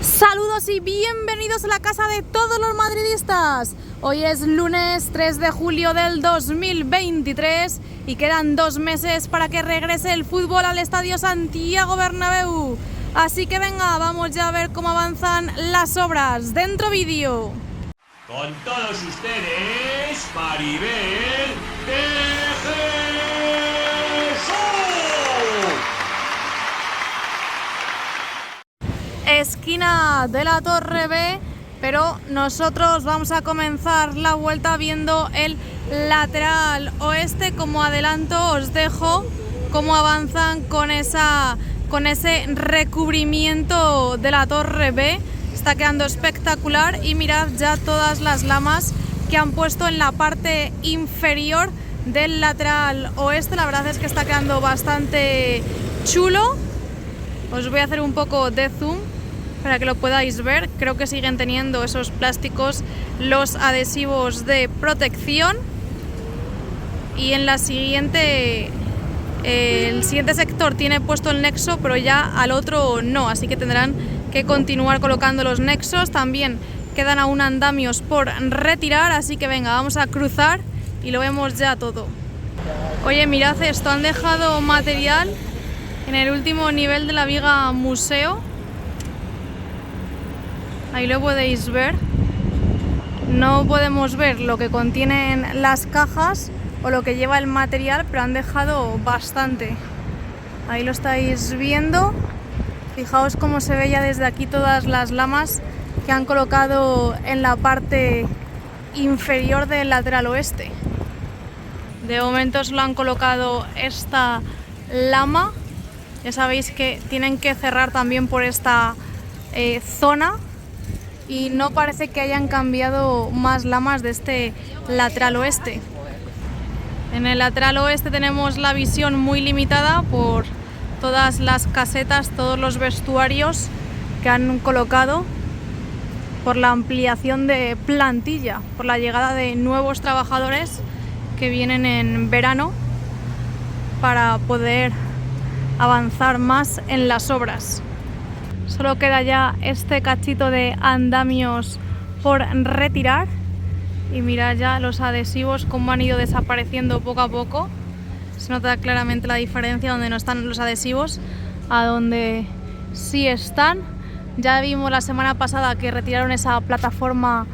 Saludos y bienvenidos a la casa de todos los madridistas. Hoy es lunes 3 de julio del 2023 y quedan 2 meses para que regrese el fútbol al Estadio Santiago Bernabéu. Así que venga, vamos ya a ver cómo avanzan las obras. Dentro vídeo. Con todos ustedes, Maribel de Esquina de la Torre B, pero nosotros vamos a comenzar la vuelta viendo el lateral oeste. Como adelanto os dejo cómo avanzan con ese recubrimiento de la Torre B. Está quedando espectacular y mirad ya todas las lamas que han puesto en la parte inferior del lateral oeste. La verdad es que está quedando bastante chulo. Os voy a hacer un poco de zoom para que lo podáis ver. Creo que siguen teniendo esos plásticos, los adhesivos de protección. Y en la siguiente, el siguiente sector tiene puesto el nexo, pero ya al otro no, así que tendrán que continuar colocando los nexos. También quedan aún andamios por retirar, así que venga, vamos a cruzar y lo vemos ya todo. Oye, mirad esto, han dejado material en el último nivel de la viga museo. Ahí lo podéis ver. No podemos ver lo que contienen las cajas o lo que lleva el material, pero han dejado bastante. Ahí lo estáis viendo. Fijaos cómo se ve ya desde aquí todas las lamas que han colocado en la parte inferior del lateral oeste. De momento solo han colocado esta lama. Ya sabéis que tienen que cerrar también por esta zona. Y no parece que hayan cambiado más lamas de este lateral oeste. En el lateral oeste tenemos la visión muy limitada por todas las casetas, todos los vestuarios que han colocado, por la ampliación de plantilla, por la llegada de nuevos trabajadores que vienen en verano para poder avanzar más en las obras. Solo queda ya este cachito de andamios por retirar y mirad ya los adhesivos cómo han ido desapareciendo poco a poco. Se nota claramente la diferencia donde no están los adhesivos a donde sí están. Ya vimos la semana pasada que retiraron esa plataforma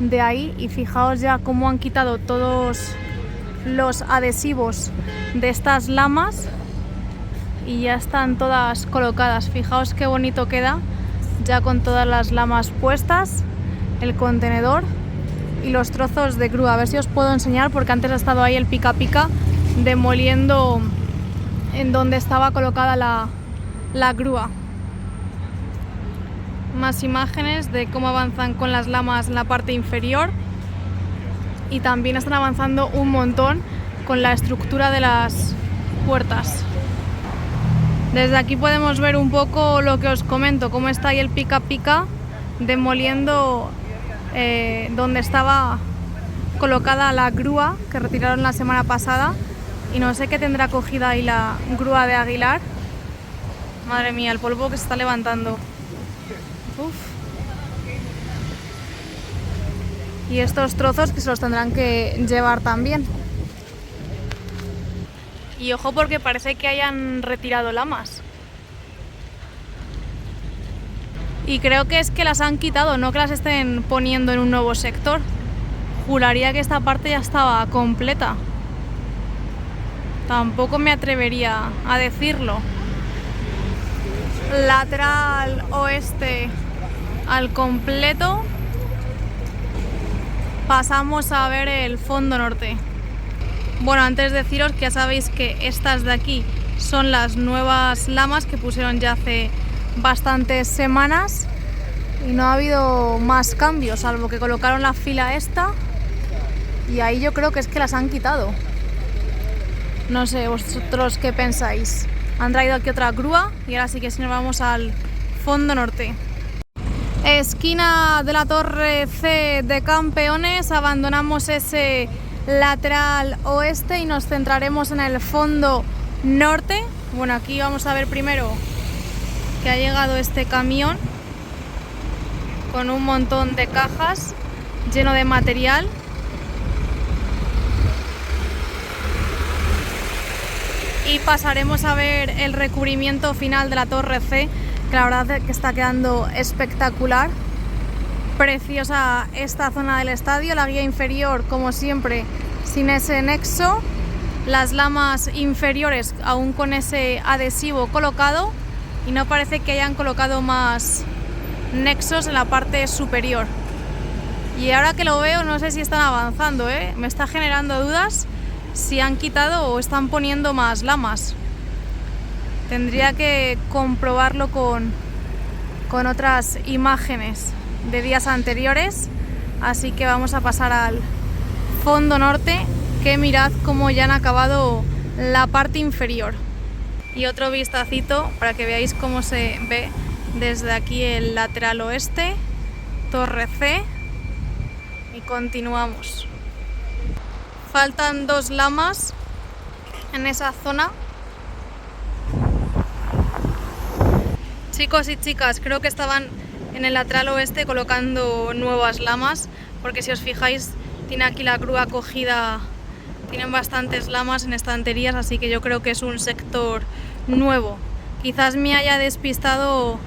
de ahí y fijaos ya cómo han quitado todos los adhesivos de estas lamas. Y ya están todas colocadas. Fijaos qué bonito queda ya con todas las lamas puestas, el contenedor y los trozos de grúa. A ver si os puedo enseñar, porque antes ha estado ahí el pica pica demoliendo en donde estaba colocada la grúa. Más imágenes de cómo avanzan con las lamas en la parte inferior, y también están avanzando un montón con la estructura de las puertas. Desde aquí podemos ver un poco lo que os comento, cómo está ahí el pica pica demoliendo donde estaba colocada la grúa que retiraron la semana pasada, y no sé qué tendrá cogida ahí la grúa de Aguilar. Madre mía, el polvo que se está levantando. Uf. Y estos trozos que se los tendrán que llevar también. Y ojo, porque parece que hayan retirado lamas. Y creo que es que las han quitado, no que las estén poniendo en un nuevo sector. Juraría que esta parte ya estaba completa. Tampoco me atrevería a decirlo. Lateral oeste al completo. Pasamos a ver el fondo norte. Bueno, antes de deciros que ya sabéis que estas de aquí son las nuevas lamas que pusieron ya hace bastantes semanas y no ha habido más cambios, salvo que colocaron la fila esta, y ahí yo creo que es que las han quitado. No sé, vosotros qué pensáis. Han traído aquí otra grúa y ahora sí que sí nos vamos al fondo norte. Esquina de la Torre C de Campeones, abandonamos ese lateral oeste y nos centraremos en el fondo norte. Bueno, aquí vamos a ver primero que ha llegado este camión con un montón de cajas lleno de material. Y pasaremos a ver el recubrimiento final de la Torre C, que la verdad es que está quedando espectacular. Preciosa esta zona del estadio, la guía inferior como siempre sin ese nexo, las lamas inferiores aún con ese adhesivo colocado y no parece que hayan colocado más nexos en la parte superior. Y ahora que lo veo no sé si están avanzando, me está generando dudas si han quitado o están poniendo más lamas. Tendría que comprobarlo con otras imágenes de días anteriores, así que vamos a pasar al fondo norte, que mirad cómo ya han acabado la parte inferior. Y otro vistacito para que veáis cómo se ve desde aquí el lateral oeste, Torre C, y continuamos. Faltan 2 lamas en esa zona. Chicos y chicas, creo que estaban en el lateral oeste colocando nuevas lamas, porque si os fijáis tiene aquí la grúa cogida, tienen bastantes lamas en estanterías, así que yo creo que es un sector nuevo. Quizás me haya despistado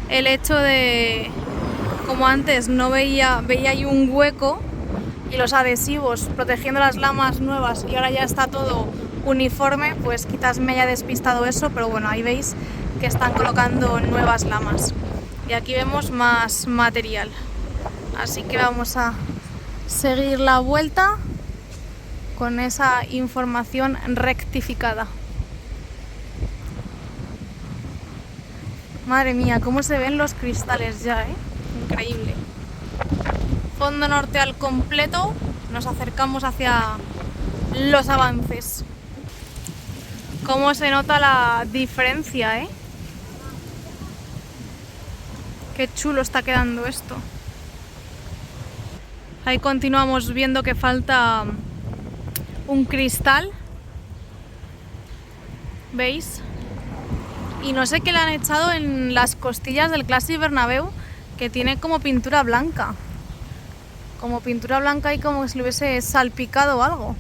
el hecho de, como antes no veía ahí un hueco y los adhesivos protegiendo las lamas nuevas y ahora ya está todo uniforme, pues quizás me haya despistado eso, pero bueno, ahí veis que están colocando nuevas lamas. Y aquí vemos más material, así que vamos a seguir la vuelta con esa información rectificada. Madre mía, cómo se ven los cristales ya, increíble. Fondo norte al completo, nos acercamos hacia los avances. Cómo se nota la diferencia, Qué chulo está quedando esto. Ahí continuamos viendo que falta un cristal. ¿Veis? Y no sé qué le han echado en las costillas del Clásic Bernabéu, que tiene como pintura blanca. Como pintura blanca y como si le hubiese salpicado algo.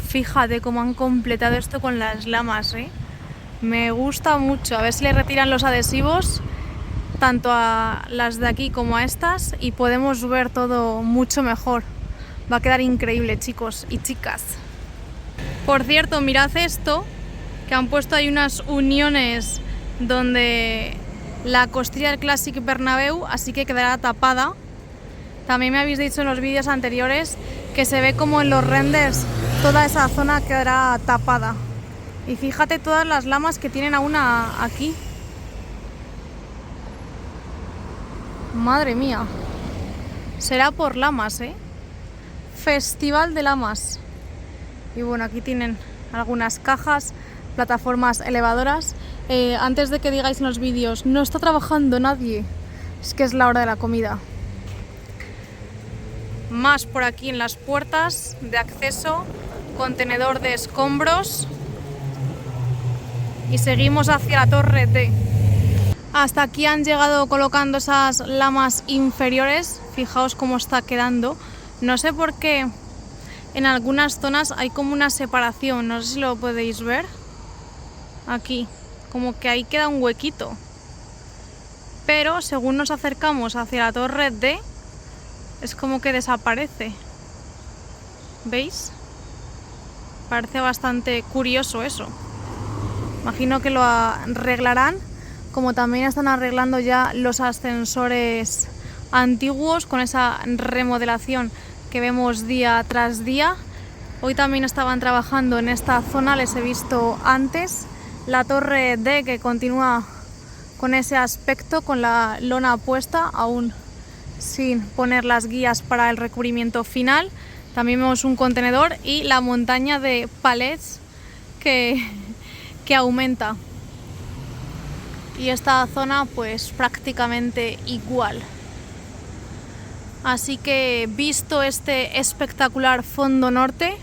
Fíjate cómo han completado esto con las lamas, Me gusta mucho. A ver si le retiran los adhesivos tanto a las de aquí como a estas y podemos ver todo mucho mejor. Va a quedar increíble, chicos y chicas. Por cierto, mirad esto, que han puesto ahí unas uniones donde la costilla del Clásic Bernabéu, así que quedará tapada. También me habéis dicho en los vídeos anteriores que se ve como en los renders toda esa zona quedará tapada. Y fíjate todas las lamas que tienen aún aquí. Madre mía. Será por lamas, Festival de lamas. Y bueno, aquí tienen algunas cajas, plataformas elevadoras. Antes de que digáis en los vídeos, no está trabajando nadie, es que es la hora de la comida. Más por aquí en las puertas de acceso, contenedor de escombros. Y seguimos hacia la Torre D. Hasta aquí han llegado colocando esas lamas inferiores. Fijaos cómo está quedando. No sé por qué en algunas zonas hay como una separación. No sé si lo podéis ver. Aquí, como que ahí queda un huequito. Pero según nos acercamos hacia la Torre D, es como que desaparece. ¿Veis? Parece bastante curioso eso. Imagino que lo arreglarán, como también están arreglando ya los ascensores antiguos con esa remodelación que vemos día tras día. Hoy también estaban trabajando en esta zona, les he visto antes. La Torre D, que continúa con ese aspecto, con la lona puesta, aún sin poner las guías para el recubrimiento final. También vemos un contenedor y la montaña de palets que aumenta. Y esta zona pues prácticamente igual. Así que visto este espectacular fondo norte,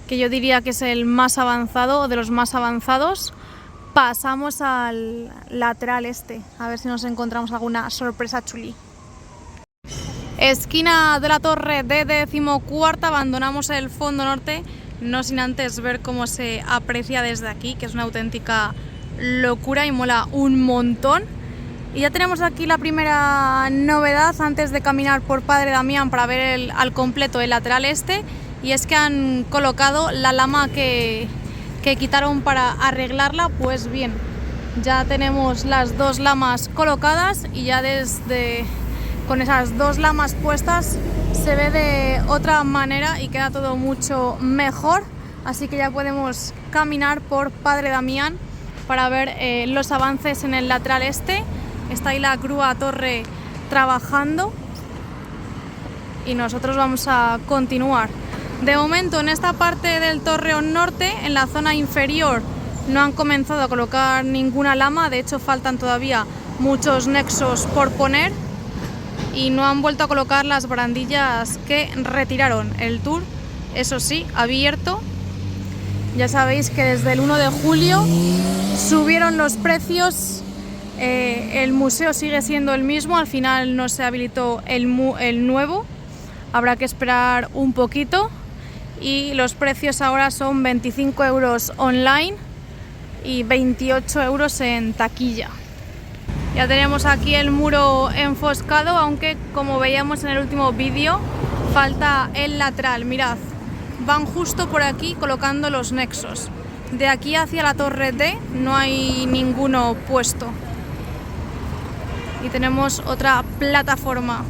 que yo diría que es el más avanzado o de los más avanzados, pasamos al lateral este, a ver si nos encontramos alguna sorpresa chuli. Esquina de la torre de 14ª, abandonamos el fondo norte, no sin antes ver cómo se aprecia desde aquí, que es una auténtica locura y mola un montón. Y ya tenemos aquí la primera novedad antes de caminar por Padre Damián para ver al completo el lateral este, y es que han colocado la lama que quitaron para arreglarla. Pues bien, ya tenemos las dos lamas colocadas y ya con esas dos lamas puestas se ve de otra manera y queda todo mucho mejor, así que ya podemos caminar por Padre Damián para ver los avances en el lateral este. Está ahí la grúa torre trabajando y nosotros vamos a continuar. De momento en esta parte del Torreón Norte, en la zona inferior, no han comenzado a colocar ninguna lama, de hecho faltan todavía muchos nexos por poner y no han vuelto a colocar las barandillas que retiraron. El tour, eso sí, abierto. Ya sabéis que desde el 1 de julio subieron los precios. El museo sigue siendo el mismo, al final no se habilitó el nuevo, habrá que esperar un poquito, y los precios ahora son 25 euros online y 28 euros en taquilla. Ya tenemos aquí el muro enfoscado, aunque como veíamos en el último vídeo falta el lateral. Mirad, van justo por aquí colocando los nexos. De aquí hacia la torre D no hay ninguno puesto. Y tenemos otra plataforma.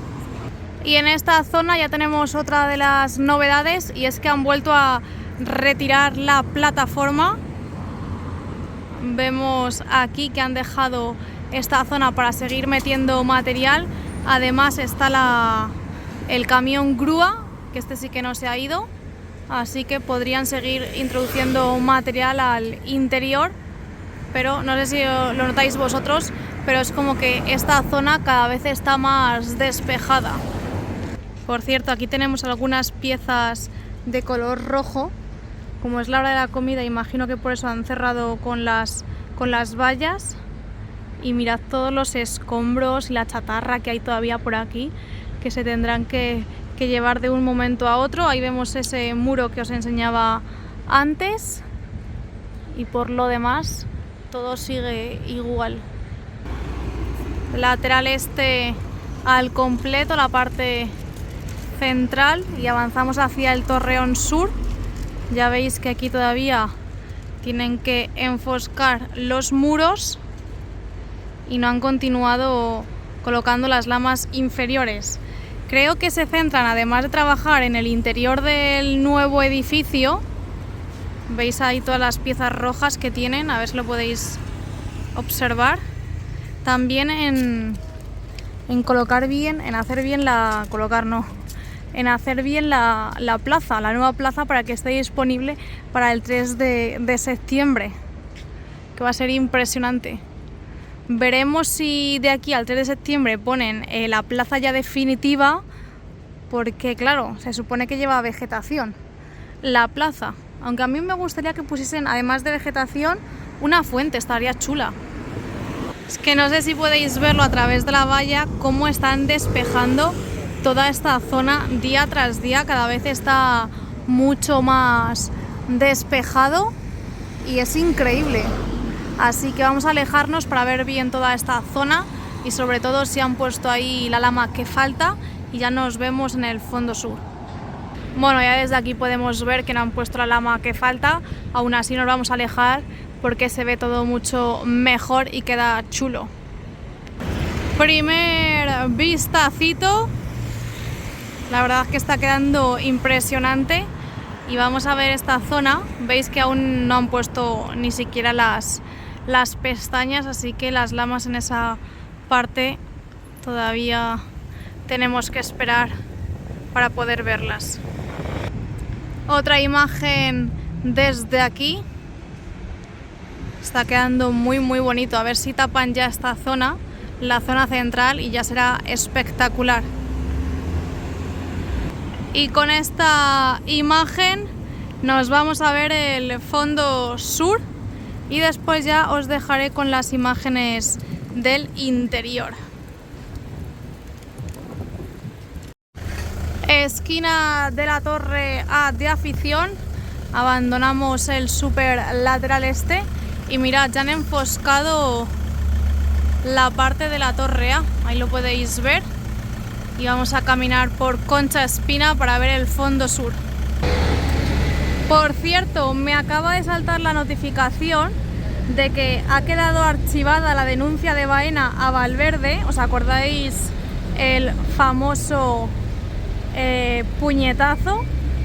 Y en esta zona ya tenemos otra de las novedades, y es que han vuelto a retirar la plataforma. Vemos aquí que han dejado esta zona para seguir metiendo material. Además está el camión grúa, que este sí que no se ha ido, así que podrían seguir introduciendo material al interior, pero no sé si lo notáis vosotros, pero es como que esta zona cada vez está más despejada. Por cierto, aquí tenemos algunas piezas de color rojo. Como es la hora de la comida, imagino que por eso han cerrado con las vallas. Y mirad todos los escombros y la chatarra que hay todavía por aquí, que se tendrán que llevar de un momento a otro. Ahí vemos ese muro que os enseñaba antes, y por lo demás todo sigue igual. Lateral este al completo, la parte central, y avanzamos hacia el Torreón Sur. Ya veis que aquí todavía tienen que enfoscar los muros y no han continuado colocando las lamas inferiores. Creo que se centran, además de trabajar en el interior del nuevo edificio, veis ahí todas las piezas rojas que tienen, a ver si lo podéis observar, también en colocar bien, en hacer bien la plaza, la nueva plaza, para que esté disponible para el 3 de septiembre, que va a ser impresionante. Veremos si de aquí al 3 de septiembre ponen la plaza ya definitiva, porque claro, se supone que lleva vegetación la plaza, aunque a mí me gustaría que pusiesen, además de vegetación, una fuente, estaría chula. Es que no sé si podéis verlo a través de la valla, cómo están despejando toda esta zona día tras día, cada vez está mucho más despejado y es increíble. Así que vamos a alejarnos para ver bien toda esta zona y sobre todo si han puesto ahí la lama que falta, y ya nos vemos en el fondo sur. Bueno, ya desde aquí podemos ver que no han puesto la lama que falta, aún así nos vamos a alejar porque se ve todo mucho mejor y queda chulo. Primer vistacito, la verdad es que está quedando impresionante, y vamos a ver esta zona. Veis que aún no han puesto ni siquiera las pestañas, así que las lamas en esa parte todavía tenemos que esperar para poder verlas. Otra imagen desde aquí. Está quedando muy bonito, a ver si tapan ya esta zona, la zona central, y ya será espectacular. Y con esta imagen nos vamos a ver el fondo sur, y después ya os dejaré con las imágenes del interior. Esquina de la Torre A de afición, abandonamos el super lateral este y mirad, ya han enfoscado la parte de la Torre A, ahí lo podéis ver, y vamos a caminar por Concha Espina para ver el fondo sur. Por cierto, me acaba de saltar la notificación de que ha quedado archivada la denuncia de Baena a Valverde. ¿Os acordáis el famoso puñetazo?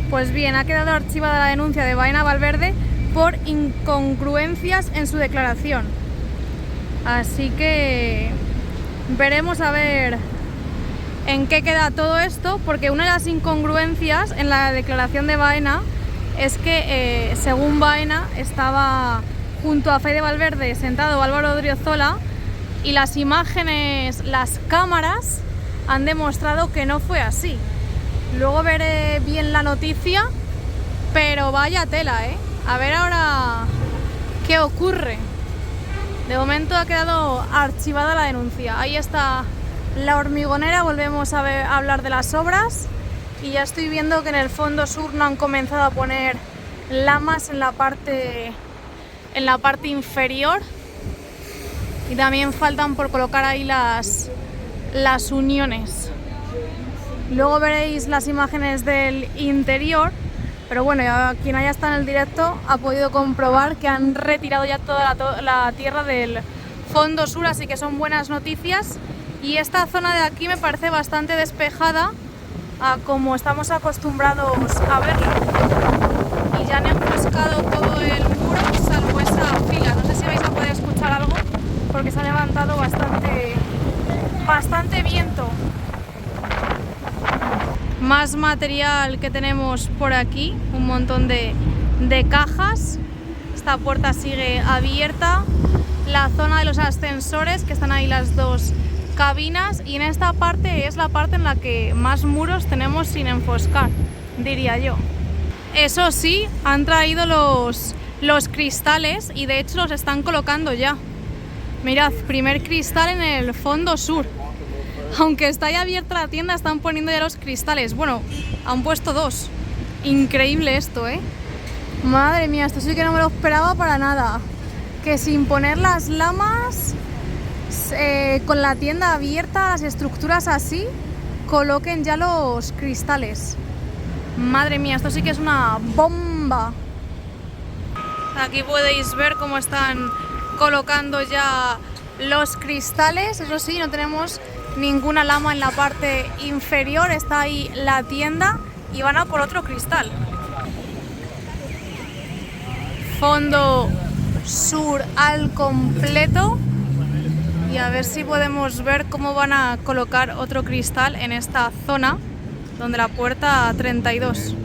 Pues bien, ha quedado archivada la denuncia de Baena a Valverde por incongruencias en su declaración. Así que veremos a ver en qué queda todo esto, porque una de las incongruencias en la declaración de Baena es que, según Baena, estaba junto a Fede Valverde sentado Álvaro Odriozola y las imágenes, las cámaras han demostrado que no fue así. Luego veré bien la noticia, pero vaya tela, ¿eh? A ver ahora qué ocurre. De momento ha quedado archivada la denuncia. Ahí está la Hormigonera, volvemos a hablar de las obras. Y ya estoy viendo que en el fondo sur no han comenzado a poner lamas en la parte inferior. Y también faltan por colocar ahí las uniones. Luego veréis las imágenes del interior. Pero bueno, ya quien haya estado en el directo ha podido comprobar que han retirado ya toda la tierra del fondo sur. Así que son buenas noticias. Y esta zona de aquí me parece bastante despejada a como estamos acostumbrados a verla. Y ya han enfoscado todo el muro, salvo esa fila. No sé si vais a poder escuchar algo, porque se ha levantado bastante viento. Más material que tenemos por aquí, un montón de cajas. Esta puerta sigue abierta. La zona de los ascensores, que están ahí las dos cabinas, y en esta parte es la parte en la que más muros tenemos sin enfoscar, diría yo. Eso sí, han traído los cristales y de hecho los están colocando ya. Mirad, primer cristal en el fondo sur. Aunque está ya abierta la tienda, están poniendo ya los cristales. Bueno, han puesto dos. Increíble esto, ¿eh? Madre mía, esto sí que no me lo esperaba para nada. Que sin poner las lamas, con la tienda abierta, las estructuras así, coloquen ya los cristales. Madre mía, esto sí que es una bomba. Aquí podéis ver cómo están colocando ya los cristales. Eso sí, no tenemos ninguna lama en la parte inferior. Está ahí la tienda y van a por otro cristal. Fondo sur al completo. Y a ver si podemos ver cómo van a colocar otro cristal en esta zona, donde la puerta 32.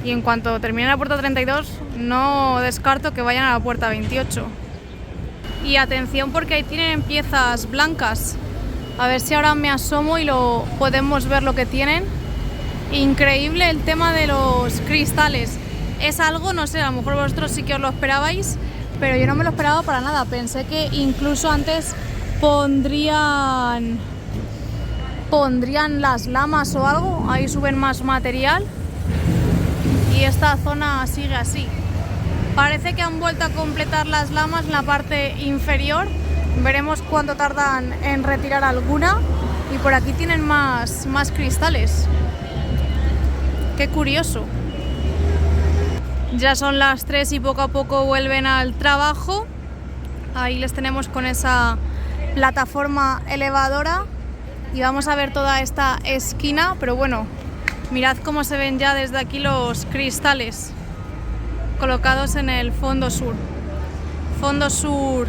Y en cuanto termine la puerta 32, no descarto que vayan a la puerta 28. Y atención, porque ahí tienen piezas blancas. A ver si ahora me asomo y lo podemos ver lo que tienen. Increíble el tema de los cristales. Es algo, no sé, a lo mejor vosotros sí que os lo esperabais, pero yo no me lo esperaba para nada. Pensé que incluso antes pondrían las lamas o algo. Ahí suben más material. Y esta zona sigue así. Parece que han vuelto a completar las lamas en la parte inferior. Veremos cuánto tardan en retirar alguna. Y por aquí tienen más cristales. Qué curioso. Ya son las 3 y poco a poco vuelven al trabajo. Ahí les tenemos con esa plataforma elevadora. Y vamos a ver toda esta esquina. Pero bueno, mirad cómo se ven ya desde aquí los cristales colocados en el fondo sur. Fondo sur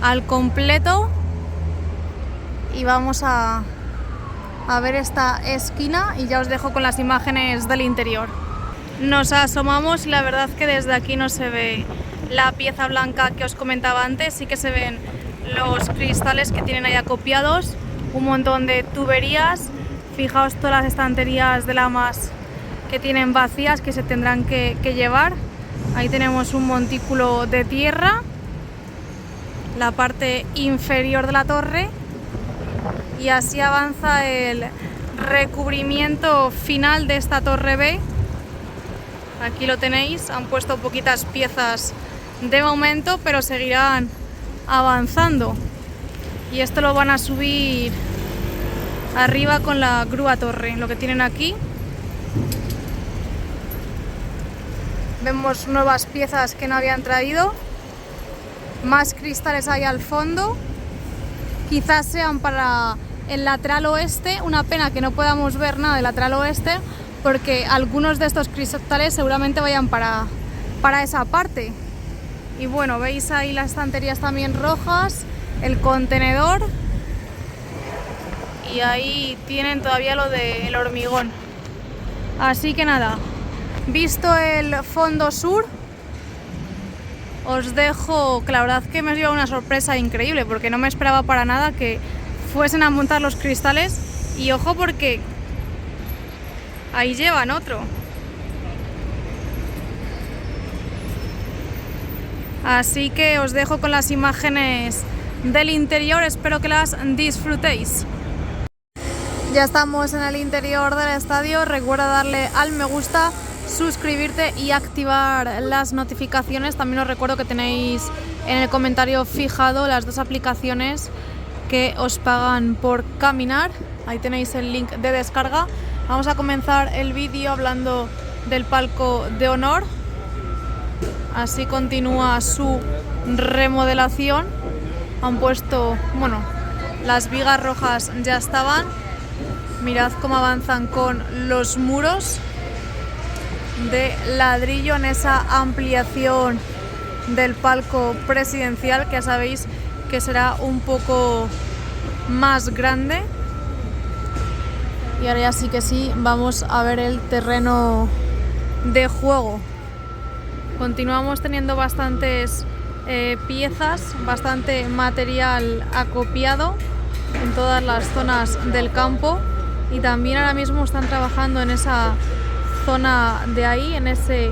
al completo. Y vamos a ver esta esquina y ya os dejo con las imágenes del interior. Nos asomamos y la verdad que desde aquí no se ve la pieza blanca que os comentaba antes. Sí que se ven los cristales que tienen ahí acopiados, un montón de tuberías. Fijaos todas las estanterías de lamas que tienen vacías, que se tendrán que llevar. Ahí tenemos un montículo de tierra, la parte inferior de la torre, y así avanza el recubrimiento final de esta torre B. Aquí lo tenéis, han puesto poquitas piezas de momento, pero seguirán avanzando. Y esto lo van a subir arriba con la grúa torre, lo que tienen aquí. Vemos nuevas piezas que no habían traído, más cristales ahí al fondo, quizás sean para el lateral oeste. Una pena que no podamos ver nada del lateral oeste, porque algunos de estos cristales seguramente vayan para esa parte. Y bueno, veis ahí las estanterías también rojas, el contenedor, y ahí tienen todavía lo del hormigón. Así que nada, visto el fondo sur, os dejo, que la verdad que me ha llevado una sorpresa increíble, porque no me esperaba para nada que fuesen a montar los cristales. Y ojo, porque ahí llevan otro. Así que os dejo con las imágenes del interior, espero que las disfrutéis. Ya estamos en el interior del estadio. Recuerda darle al me gusta, suscribirte y activar las notificaciones. También os recuerdo que tenéis en el comentario fijado las 2 aplicaciones que os pagan por caminar. Ahí tenéis el link de descarga. Vamos a comenzar el vídeo hablando del palco de honor. Así continúa su remodelación. Han puesto, bueno, las vigas rojas ya estaban. Mirad cómo avanzan con los muros de ladrillo en esa ampliación del palco presidencial, que ya sabéis que será un poco más grande. Y ahora ya sí que sí, vamos a ver el terreno de juego. Continuamos teniendo bastantes piezas, bastante material acopiado en todas las zonas del campo, y también ahora mismo están trabajando en esa zona de ahí, en ese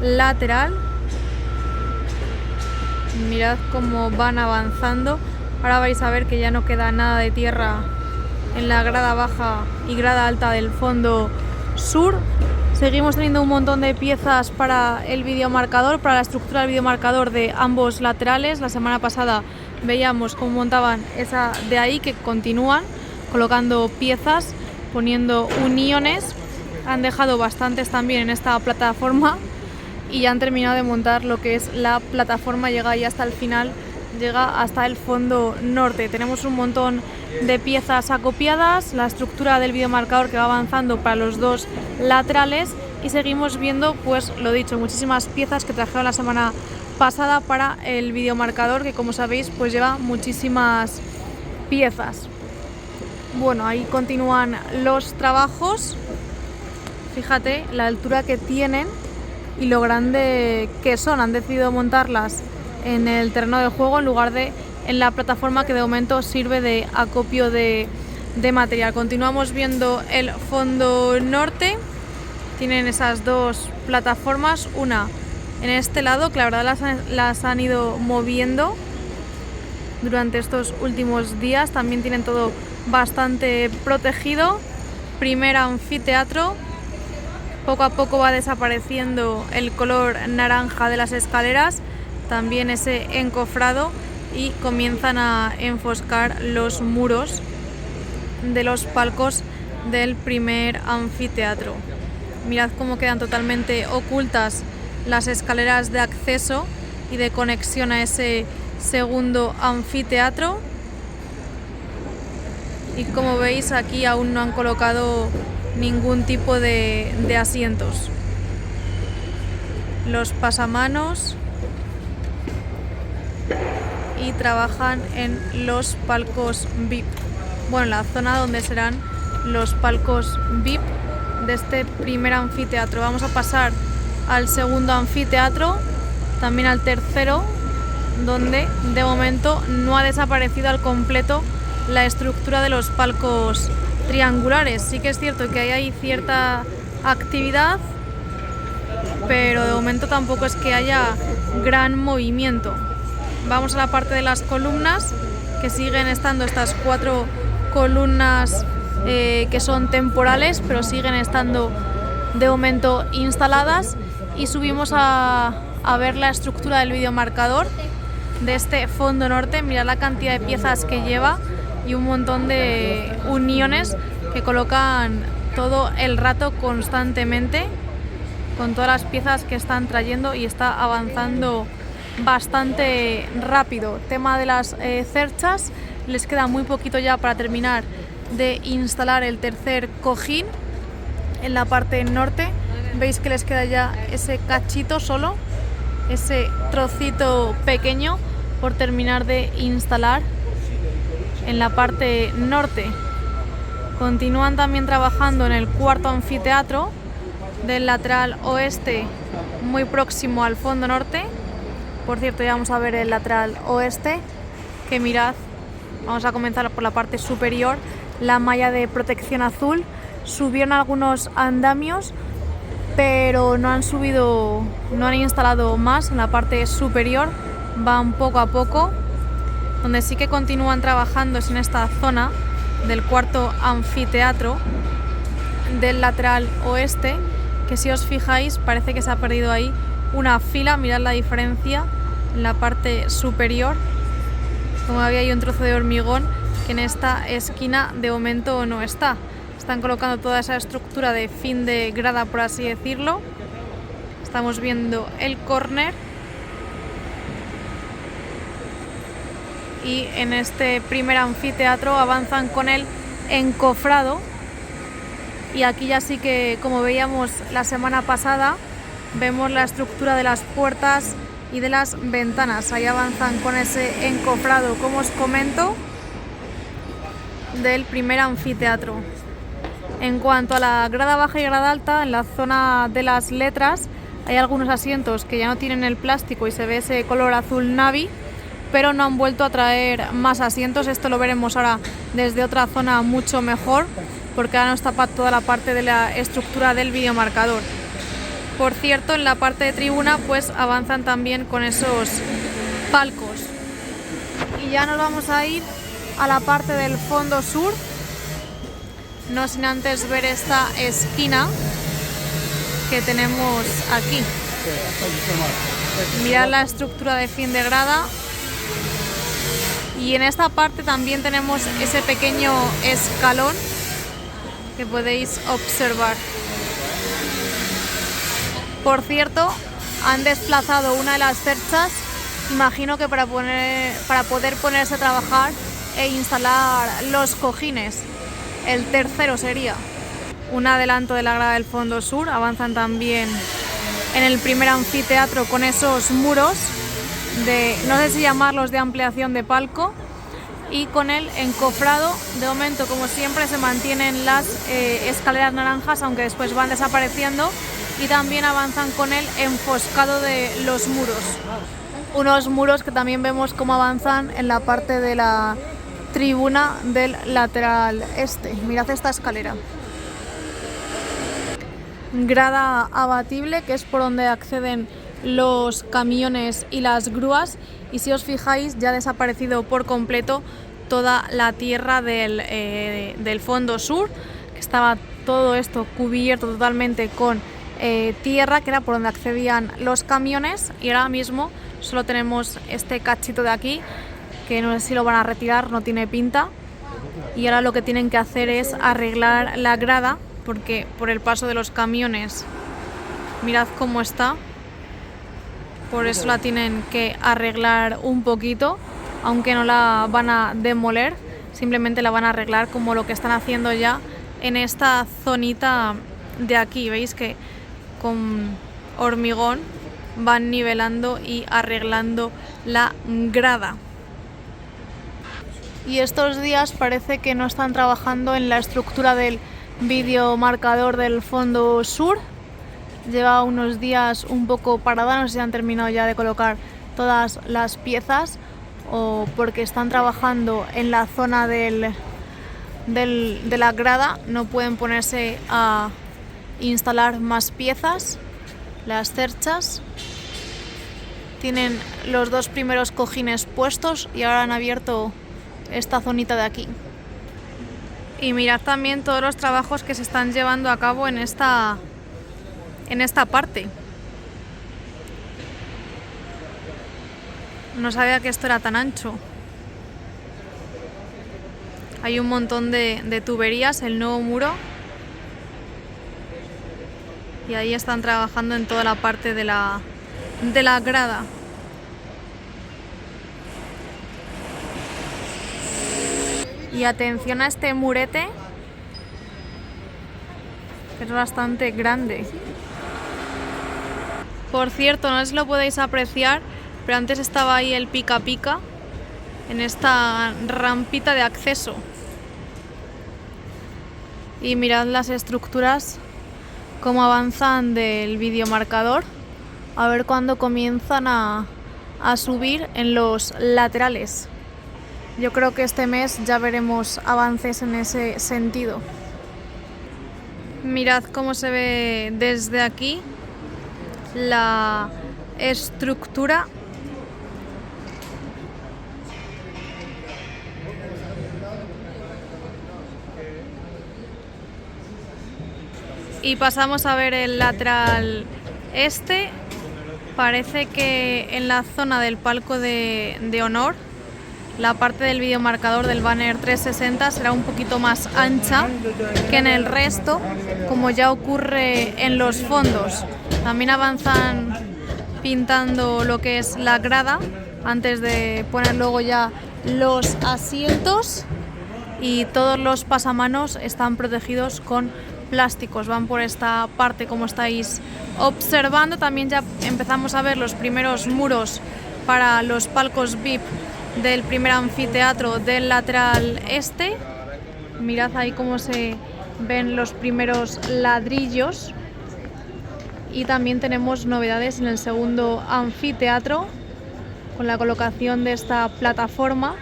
lateral. Mirad cómo van avanzando. Ahora vais a ver que ya no queda nada de tierra en la grada baja y grada alta del fondo sur. Seguimos teniendo un montón de piezas para el videomarcador, para la estructura del videomarcador de ambos laterales. La semana pasada veíamos cómo montaban esa de ahí, que continúan colocando piezas, poniendo uniones. Han dejado bastantes también en esta plataforma y ya han terminado de montar lo que es la plataforma. Llega ahí hasta el final, llega hasta el fondo norte. Tenemos un montón de piezas acopiadas, la estructura del videomarcador que va avanzando para los 2 laterales, y seguimos viendo, pues lo dicho, muchísimas piezas que trajeron la semana pasada para el videomarcador, que como sabéis pues lleva muchísimas piezas. Bueno, ahí continúan los trabajos. Fíjate la altura que tienen y lo grande que son. Han decidido montarlas en el terreno de juego en lugar de en la plataforma, que de momento sirve de acopio de material. Continuamos viendo el fondo norte. Tienen esas 2 plataformas, una en este lado, que la verdad las han ido moviendo durante estos últimos días. También tienen todo bastante protegido. Primer anfiteatro. Poco a poco va desapareciendo el color naranja de las escaleras, también ese encofrado, y comienzan a enfoscar los muros de los palcos del primer anfiteatro. Mirad cómo quedan totalmente ocultas las escaleras de acceso y de conexión a ese segundo anfiteatro. Y como veis, aquí aún no han colocado ningún tipo de asientos. Los pasamanos, y trabajan en los palcos VIP. Bueno, la zona donde serán los palcos VIP de este primer anfiteatro. Vamos a pasar al segundo anfiteatro, también al tercero, donde de momento no ha desaparecido al completo la estructura de los palcos triangulares. Sí que es cierto que ahí hay cierta actividad, pero de momento tampoco es que haya gran movimiento. Vamos a la parte de las columnas, que siguen estando estas 4 columnas que son temporales, pero siguen estando de momento instaladas, y subimos a ver la estructura del videomarcador de este fondo norte. Mirad la cantidad de piezas que lleva y un montón de uniones que colocan todo el rato constantemente, con todas las piezas que están trayendo, y está avanzando bastante rápido. Tema de las cerchas, les queda muy poquito ya para terminar de instalar el tercer cojín en la parte norte. Veis que les queda ya ese cachito solo, ese trocito pequeño por terminar de instalar en la parte norte. Continúan también trabajando en el cuarto anfiteatro del lateral oeste, muy próximo al fondo norte. Por cierto, ya vamos a ver el lateral oeste, que mirad, vamos a comenzar por la parte superior. La malla de protección azul, subieron algunos andamios, pero no han instalado más en la parte superior, van poco a poco. Donde sí que continúan trabajando es en esta zona del cuarto anfiteatro del lateral oeste, que si os fijáis parece que se ha perdido ahí una fila. Mirad la diferencia en la parte superior, como había ahí un trozo de hormigón que en esta esquina de momento no está. Están colocando toda esa estructura de fin de grada, por así decirlo. Estamos viendo el córner, y en este primer anfiteatro avanzan con el encofrado, y aquí ya sí que, como veíamos la semana pasada, vemos la estructura de las puertas y de las ventanas. Ahí avanzan con ese encofrado, como os comento, del primer anfiteatro. En cuanto a la grada baja y grada alta, en la zona de las letras hay algunos asientos que ya no tienen el plástico y se ve ese color azul navy, pero no han vuelto a traer más asientos. Esto lo veremos ahora desde otra zona mucho mejor, porque ahora nos tapa toda la parte de la estructura del videomarcador. Por cierto, en la parte de tribuna pues avanzan también con esos palcos. Y ya nos vamos a ir a la parte del fondo sur, no sin antes ver esta esquina que tenemos aquí. Mirad la estructura de fin de grada, y en esta parte también tenemos ese pequeño escalón que podéis observar. Por cierto, han desplazado una de las cerchas, imagino que para poder ponerse a trabajar e instalar los cojines. El tercero sería un adelanto de la grada del fondo sur. Avanzan también en el primer anfiteatro con esos muros de, no sé si llamarlos de ampliación de palco, y con el encofrado. De momento, como siempre, se mantienen las escaleras naranjas, aunque después van desapareciendo, y también avanzan con el enfoscado de los muros. Unos muros que también vemos cómo avanzan en la parte de la tribuna del lateral este. Mirad esta escalera. Grada abatible, que es por donde acceden los camiones y las grúas, y si os fijáis ya ha desaparecido por completo toda la tierra del fondo sur, que estaba todo esto cubierto totalmente con tierra, que era por donde accedían los camiones, y ahora mismo solo tenemos este cachito de aquí, que no sé si lo van a retirar, no tiene pinta, y ahora lo que tienen que hacer es arreglar la grada, porque por el paso de los camiones, mirad cómo está, por eso la tienen que arreglar un poquito, aunque no la van a demoler, simplemente la van a arreglar, como lo que están haciendo ya en esta zonita de aquí. Veis que con hormigón van nivelando y arreglando la grada. Y estos días parece que no están trabajando en la estructura del videomarcador del fondo sur. Lleva unos días un poco parada, no sé si han terminado ya de colocar todas las piezas o porque están trabajando en la zona de la grada, no pueden ponerse a instalar más piezas, las cerchas. Tienen los 2 primeros cojines puestos y ahora han abierto esta zonita de aquí. Y mirad también todos los trabajos que se están llevando a cabo en esta parte. No sabía que esto era tan ancho. Hay un montón de tuberías, el nuevo muro. Y ahí están trabajando en toda la parte de la grada. Y atención a este murete, que es bastante grande. Por cierto, no sé si lo podéis apreciar, pero antes estaba ahí el pica pica en esta rampita de acceso. Y mirad las estructuras, cómo avanzan del videomarcador, a ver cuándo comienzan a subir en los laterales. Yo creo que este mes ya veremos avances en ese sentido. Mirad cómo se ve desde aquí la estructura. Y pasamos a ver el lateral este. Parece que en la zona del palco de honor, la parte del videomarcador del banner 360 será un poquito más ancha que en el resto, como ya ocurre en los fondos. También avanzan pintando lo que es la grada antes de poner luego ya los asientos, y todos los pasamanos están protegidos con plásticos. Van por esta parte, como estáis observando. También ya empezamos a ver los primeros muros para los palcos VIP del primer anfiteatro del lateral este. Mirad ahí cómo se ven los primeros ladrillos. Y también tenemos novedades en el segundo anfiteatro con la colocación de esta plataforma.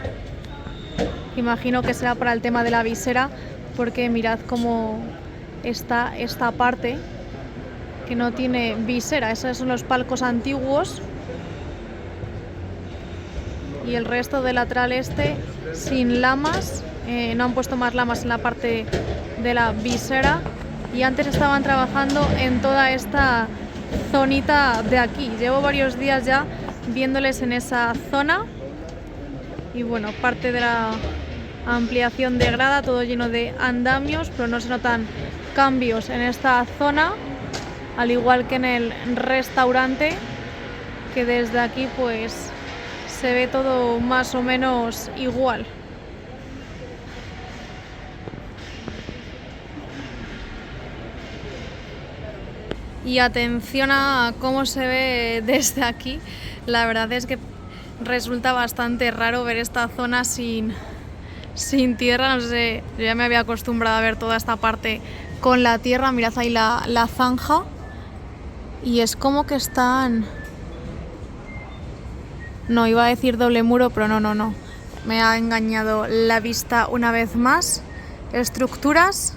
Imagino que será para el tema de la visera, porque mirad cómo está esta parte que no tiene visera. Esos son los palcos antiguos. Y el resto del lateral este sin lamas, no han puesto más lamas en la parte de la visera, y antes estaban trabajando en toda esta zonita de aquí. Llevo varios días ya viéndoles en esa zona, y bueno, parte de la ampliación de grada, todo lleno de andamios, pero no se notan cambios en esta zona, al igual que en el restaurante, que desde aquí pues se ve todo más o menos igual. Y atención a cómo se ve desde aquí. La verdad es que resulta bastante raro ver esta zona sin tierra. No sé, yo ya me había acostumbrado a ver toda esta parte con la tierra. Mirad ahí la zanja. Y es como que están... No, iba a decir doble muro, pero no. Me ha engañado la vista una vez más. Estructuras,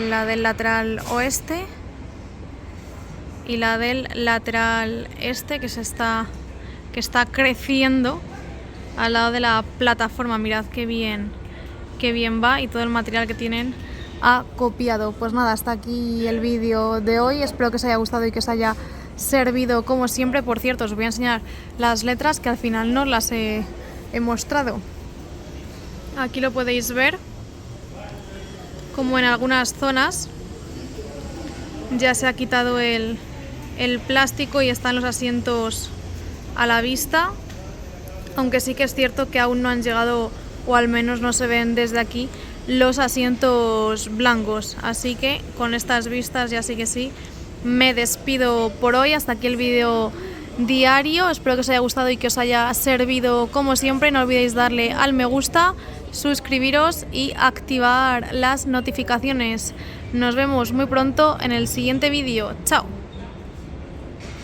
la del lateral oeste y la del lateral este, que está creciendo al lado de la plataforma. Mirad qué bien va, y todo el material que tienen acopiado. Pues nada, hasta aquí el vídeo de hoy. Espero que os haya gustado y que os haya servido como siempre. Por cierto, os voy a enseñar las letras, que al final no las he mostrado. Aquí lo podéis ver, como en algunas zonas ya se ha quitado el plástico y están los asientos a la vista, aunque sí que es cierto que aún no han llegado, o al menos no se ven desde aquí, los asientos blancos. Así que con estas vistas ya sí que sí me despido por hoy. Hasta aquí el vídeo diario. Espero que os haya gustado y que os haya servido como siempre. No olvidéis darle al me gusta, suscribiros y activar las notificaciones. Nos vemos muy pronto en el siguiente vídeo. Chao.